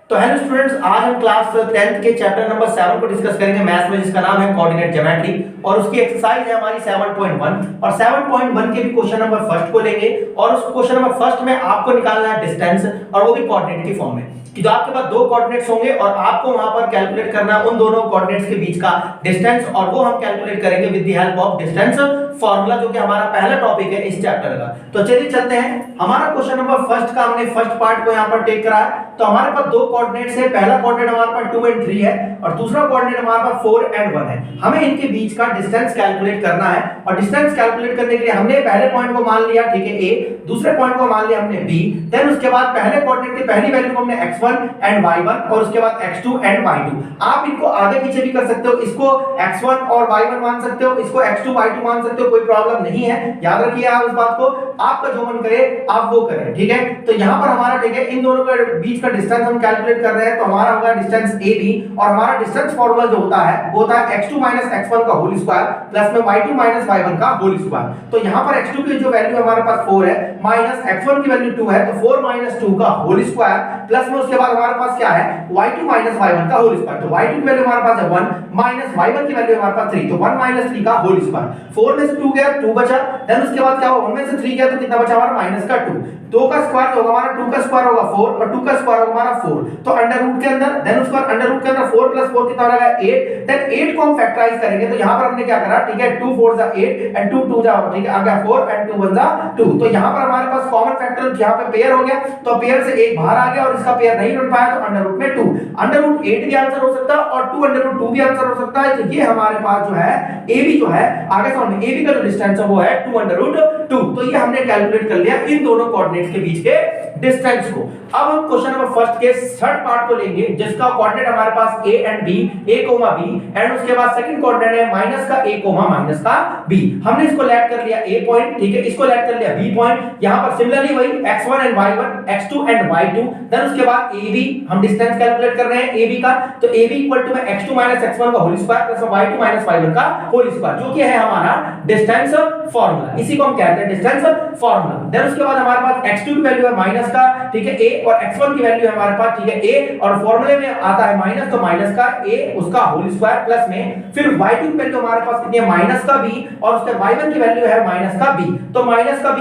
तो hello students, आज हम क्लास 10th के चैप्टर नंबर 7 को डिस्कस करेंगे मैथ्स में, जिसका नाम है कोऑर्डिनेट ज्योमेट्री। और उसकी एक्सरसाइज है हमारी 7.1 और 7.1 के भी क्वेश्चन नंबर फर्स्ट को लेंगे। और उस क्वेश्चन नंबर फर्स्ट में आपको निकालना है डिस्टेंस, और वो भी कोऑर्डिनेट की फॉर्म में कि जो आपके पास दो कोऑर्डिनेट्स होंगे और आपको वहां पर कैलकुलेट करना है उन दोनों कोऑर्डिनेट्स के बीच का डिस्टेंस, और वो हम कैलकुलेट करेंगे with the help of distance formula, जो कि हमारा पहला टॉपिक है इस चैप्टर का। तो चलिए चलते हैं। हमारा क्वेश्चन नंबर फर्स्ट का हमने फर्स्ट पार्ट को यहां पर टेक करा है। तो हमारे पास दो कोऑर्डिनेट्स है, पहला कोऑर्डिनेट हमारे पास 2 और 3 है और दूसरा कोऑर्डिनेट हमारे पास 4 और 1 है। हमें इनके बीच का डिस्टेंस कैलकुलेट करना है, और डिस्टेंस कैलकुलेट करने के लिए हमने पहले पॉइंट को मान लिया, ठीक है, a, दूसरे पॉइंट को मान लिया हमने b, देन उसके बाद पहले कोऑर्डिनेट की पहली वैल्यू को हमने x1 एंड y1 और उसके बाद x2 एंड y2। आप इनको आगे पीछे भी कर सकते हो, इसको x1 और y1 मान सकते हो, इसको x2 y2 मान सकते हो, कोई प्रॉब्लम नहीं है। याद रखिए आप इस बात को, आपका जो मन करे आप वो करें, ठीक है। तो यहां पर हमारा, ठीक है, इन दोनों के बीच का डिस्टेंस हम कैलकुलेट कर रहे हैं। तो हमारा होगा डिस्टेंस AB, और हमारा डिस्टेंस फार्मूला जो होता है वो होता है x2 x1 का होल स्क्वायर प्लस में y2 y1 का होल स्क्वायर। तो यहां पर x2 की जो वैल्यू हमारे पास 4 है, माइनस x1 की वैल्यू 2 है, तो 4 2 का होल स्क्वायर प्लस में उसके बाद हमारे पास क्या है, y2 y1 का होल स्क्वायर। तो y2 की वैल्यू हमारे पास है 1 माइनस y1 की वैल्यू हमारे पास 3, तो 1 3 का होल स्क्वायर। 4 में से 2 गया 2 बचा, देन उसके बाद क्या हुआ, 1 में से 3 गया तो कितना बचा हमारा माइनस का 2। 2 का स्क्वायर होगा हमारा, 2 का स्क्वायर होगा 4 और 2 का स्क्वायर होगा हमारा 4। तो अंडर रूट के अंदर, देन उसके बाद अंडर रूट के अंदर 4 प्लस 4 कितना हो जाएगा 8। देन 8 को हम फैक्टराइज करेंगे, तो यहां पर हमने क्या करा, ठीक है, 2 4 8 एंड 2 2 ठीक है, आ गया 4 एंड 2 1 2। तो यहां पर हमारे पास कॉमन फैक्टर यहां पे पेयर हो गया, तो पेयर से एक बाहर आ गया और इसका पेयर नहीं बन पाया, तो अंडर रूट में 2। अंडर रूट 8 भी आंसर हो सकता है और 2 अंडर रूट 2 भी आंसर हो सकता है। तो ये हमारे पास जो है AB जो है, आगे समझ में, AB का जो डिस्टेंस है वो है 2 अंडर रूट 2। तो ये हमने कैलकुलेट कर लिया इन दोनों कोऑर्डिनेट्स के बीच के डिस्टेंस को। अब हम क्वेश्चन नंबर फर्स्ट के थर्ड पार्ट को लेंगे, जिसका कोऑर्डिनेट हमारे पास a and b, a, b, and उसके बाद सेकंड कोऑर्डिनेट है माइनस का a, माइनस का b। हमने इसको लेट कर लिया a पॉइंट, ठीक है, इसको लेट कर लिया b पॉइंट। यहां पर सिमिलरली वही x1 and y1, x2 and y2, then उसके बाद ab, हम डिस्टेंस कैलकुलेट कर रहे हैं ab का। तो ab equal to x2 x1 का whole square plus y2 y1 का होल स्क्वायर, जो कि है हमारा डिस्टेंस फार्मूला। इसी को हम कहते हैं डिस्टेंस फार्मूला। देन उसके बाद हमारे पास x2 की वैल्यू है माइनस का, ठीक है, a, और x1 की वैल्यू है हमारे पास, ठीक है, a, और फार्मूले में आता है माइनस, तो माइनस का a उसका होल स्क्वायर प्लस में फिर y2 की वैल्यू हमारे पास कितनी है, माइनस का b, और उसके y1 की वैल्यू है माइनस का b। तो माइनस का b,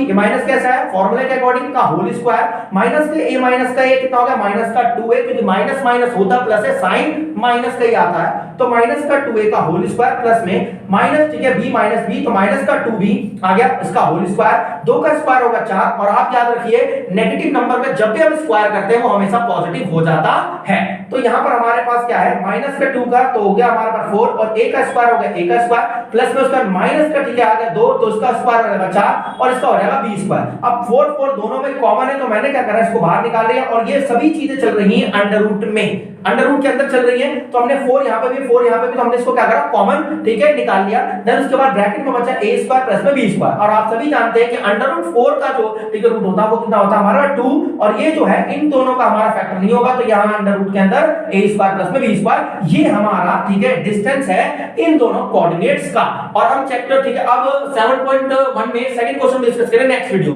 ये माइनस कैसा है, फार्मूले के अकॉर्डिंग का होल स्क्वायर, माइनस के a माइनस का a कितना हो गया, माइनस का 2a, क्योंकि माइनस माइनस होता प्लस है, साइन माइनस का ही आता है। तो माइनस का 2a का होल स्क्वायर प्लस में माइनस, ठीक है, b माइनस b, तो माइनस का 2b आ गया, इसका होल स्क्वायर, 2 का स्क्वायर होगा 4। और आप याद रखिए नेगेटिव नंबर में जब भी हम स्क्वायर करते हैं वो हमेशा पॉजिटिव हो जाता है। तो यहां पर हमारे पास क्या है, माइनस का 2 का, तो हो गया हमारे पास 4, और a का स्क्वायर हो गया a का स्क्वायर प्लस में उसका माइनस का, ठीक है, आ गया 2, तो उसका स्क्वायर हो जाएगा 4 और इसका हो जाएगा b स्क्वायर। अब 4 4 दोनों में कॉमन है, तो मैंने क्या करा, इसको बाहर निकाल लिया, और ये सभी चीजें चल रही हैं अंडर रूट में, अंडर रूट के अंदर चल रही है। तो हमने 4 यहां पे भी 4 यहां पे भी, तो हमने इसको क्या करा, कॉमन, ठीक है, निकाल लिया। देन उसके बाद ब्रैकेट में बचा a स्क्वायर प्लस में b स्क्वायर, और आप सभी जानते हैं कि अंडर रूट 4 का जो, ठीक है, रूट होता है वो कितना होता है हमारा 2, और ये जो है इन दोनों का हमारा फैक्टर नहीं होगा, तो यहां अंडर रूट के अंदर a स्क्वायर प्लस में b स्क्वायर, ये हमारा, ठीक है, डिस्टेंस है इन दोनों कोऑर्डिनेट्स का। और हम चैप्टर, ठीक है, अब 7.1 में सेकंड क्वेश्चन डिस्कस करें नेक्स्ट वीडियो।